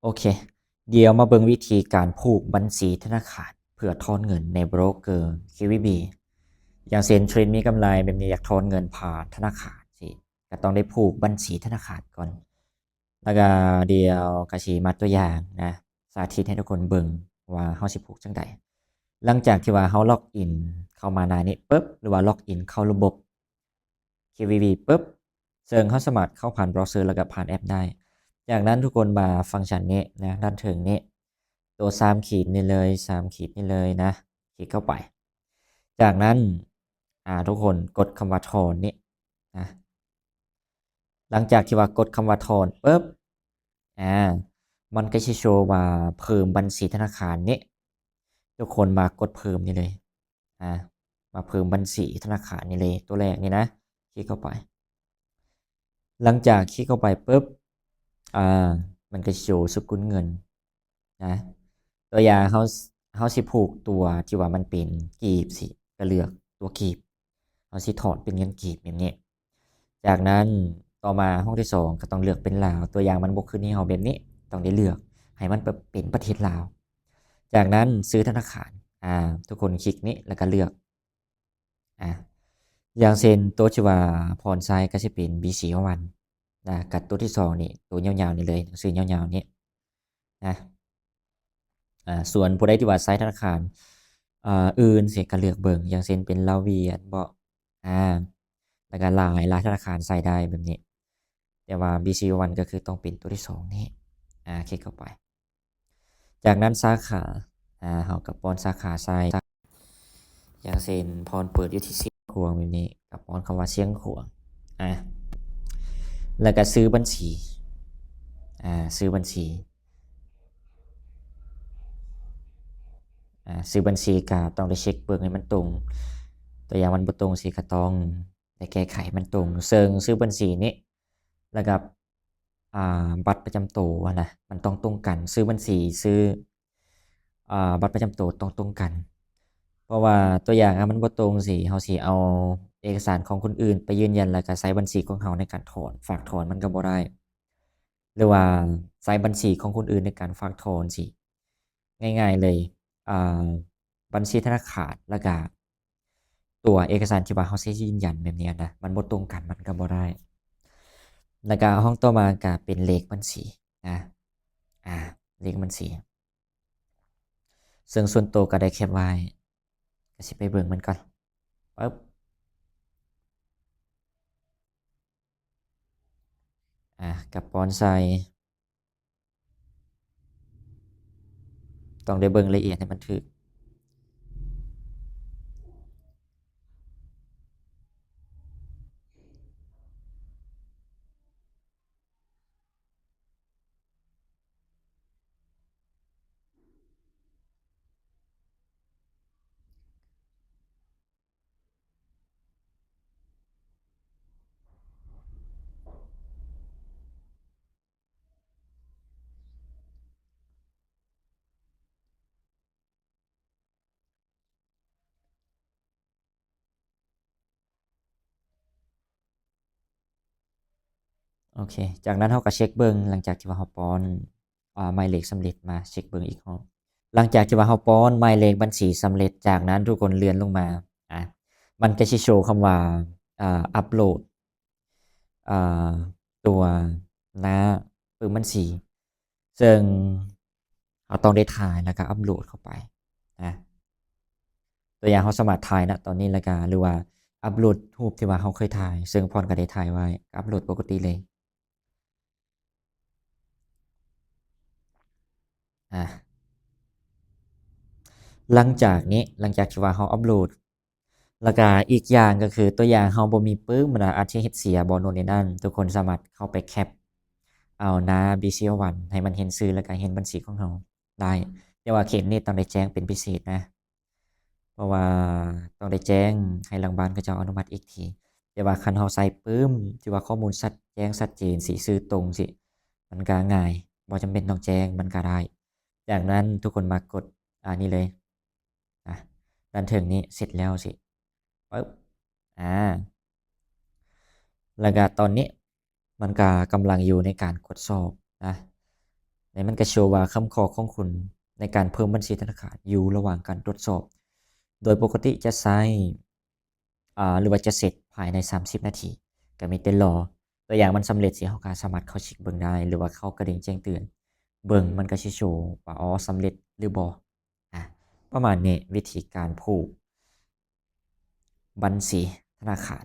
โอเค เดี๋ยวมาเบิ่งวิธีการผูกบัญชีธนาคารเพื่อถอนเงินในโบรกเกอร์ KVB อย่างเช่นเทรนมีกำไรแบบนี้อยากถอนเงินผ่านธนาคารสิก็ต้องได้ผูกบัญชีธนาคารก่อนแล้วก็เดี๋ยวก็สิมาตัวอย่างนะสาธิตให้ทุกคนเบิ่งว่าเฮาสิผูกจังใดหลังจากที่ว่าเฮาล็อกอินเข้ามาหน้านี้ปึ๊บหรือว่าล็อกอินเข้าระบบ KVB ปึ๊บซึ่งเฮาสามารถเข้าผ่านเบราว์เซอร์แล้วก็ผ่านแอปได้ จากนั้นทุกคนมาฟังก์ชันนี้นะด้านถึงนี้ตัว3ขีดนี่เลย3ขีดนี่เลยนะคลิกเข้าไปจากนั้นทุกคนกดคำว่าถอนนี่นะหลังจากที่ว่ากดคำว่าถอนปุ๊บมันก็จะโชว์ว่าเพิ่มบัญชีธนาคารนี้ทุกคนมากดเพิ่มนี่เลยมาเพิ่มบัญชีธนาคารนี่เลยตัวแรกนี่นะคลิกเข้าไปหลังจากคลิกเข้าไปปุ๊บมันก็โชว์สกุลเงินนะตัวอย่างเขาสิผูกตัวที่ว่ามันเป็นกีบสิก็เลือกตัวกีบเขาสิถอดเป็นเงินกีบแบบนี้จากนั้นต่อมาห้องที่2ก็ต้องเลือกเป็นลาวตัวอย่างมันบ่ขึ้นให้เฮาแบบนี้ต้องได้เลือกให้มันเป็นประเทศลาวจากนั้นซื้อธนาคารทุกคนคลิกนี้แล้วก็เลือกอย่างเช่นตัวที่ว่าพรไซก็สิเป็น BC1นะกับตัวที่2นี่ตัวยาวๆนี่เลยหนังสือยาวๆนี้นะส่วนผู้ใดที่ว่าใช้ธนาคารอื่นสิก็เลือกเบิ่งอย่างเช่นเป็นลาวเวียดบ่แล้วก็หลายธนาคารใช้ได้แบบนี้แต่ว่า BC1 ก็คือต้องเป็นตัวที่2นี้คลิกเข้าไปจากนั้นสาขาเฮาก็ป้อนสาขาใส่อย่างเช่นพรเปิดอยู่ที่เชียงขวางแบบนี้ก็ป้อนคำว่าเชียงขวางแล้วก็ซื้อบัญชีซื้อบัญชีซื้อบัญชีก็ต้องได้เช็คเบิ่งให้มันตรงตัวอย่างมันบ่ตรงสิก็ต้องได้แก้ไขมันตรงซึ่งซื้อบัญชีนี้แล้วก็บัตรประจำตัวนะมันต้องตรงกันซื้อบัญชีซื้อบัตรประจำตัวต้องตรงกันเพราะว่าตัวอย่างมันบ่ตรงสิเฮาสิเอาเอกสารของคนอื่นไปยืนยันแล้วก็ใช้บัญชีของเฮาในการถอนฝากถอนมันก็บ่ได้หรือว่าใช้บัญชีของคนอื่นในการฝากถอนสิง่ายๆเลยอ่าบัญชีธนาคารแล้วก็ตัวเอกสารที่ว่าเฮาสิยืนยันแบบนี้นะมันบ่ตรงกันมันก็บ่ได้แล้วก็ห้องต่อมาก็เป็นเลขบัญชีนะเลขบัญชีซึ่งส่วนตัวก็ได้แคปไว้ก็สิไปเบิ่งมันก่อนปึ๊บกับปอนใส่ต้องได้เบิ่งละเอียดให้มันถูกโอเคจากนั้นเฮาก็เช็กเบิ่งหลังจากที่ว่าเฮาป้อนหมายเลขสำเร็จมาเช็กเบิ่งอีกรอบหลังจากที่ว่าเฮาป้อนหมายเลขบัญชีสำเร็จจากนั้นทุกคนเลื่อนลงมาอ่ามันก็สิโชว์คำว่าอัปโหลดอ่าตัวหน้าปึ้มบัญชีซึ่งเราต้องได้ถ่ายแล้วก็อัปโหลดเข้าไปนะตัวอย่างเราสามารถถ่ายณตอนนี้แล้วก็หรือว่าอัปโหลดรูปที่ว่าเราเคยถ่ายซึ่งพรก็ได้ถ่ายไว้อัปโหลดปกติเลยอ่าหลังจากนี้หลังจากที่ว่าเราอัปโหลดแล้วก็อีกอย่างก็คือตัวอย่างเราบ่มีปึ้มนะอาจจะเฮ็ดเสียบ่โน่นนี่นั่นทุกคนสามารถเข้าไปแคปเอาหน้า BCL1 ให้มันเห็นชื่อแล้วก็เห็นบัญชีของเราได้แต่ว่าเคสนี้ต้องได้แจ้งเป็นพิเศษนะ เพราะว่าต้องได้แจ้งให้หลังบ้านเขาเจ้าอนุมัติอีกทีแต่ว่าคันเราใส่ปึ้มที่ว่าข้อมูลชัดแจ้งชัดเจนสิชื่อตรงสิมันก็ง่ายบ่จำเป็นต้องแจ้งมันก็ได้จากนั้นทุกคนมากดนี่เลยนะด้านถึงนี้เสร็จแล้วสิปึ๊บอ่าแล้วก็ตอนนี้มันก็กำลังอยู่ในการกดสอบนะ ในมันก็โชว์ว่าคำขอของคุณในการเพิ่มบัญชีธนาคารอยู่ระหว่างการตรวจสอบ โดยปกติจะใช้หรือว่าจะเสร็จภายใน30นาทีก็มีแต่รอตัวอย่างมันสำเร็จสิเราก็สามารถเข้าเช็คเบิ่งได้หรือว่าเข้ากระดิ่งแจ้งเตือนเบิ่งมันก็สิโชว์ว่าอ๋อสำเร็จหรือบ่อ่ะประมาณนี้วิธีการผูกบัญชีธนาคาร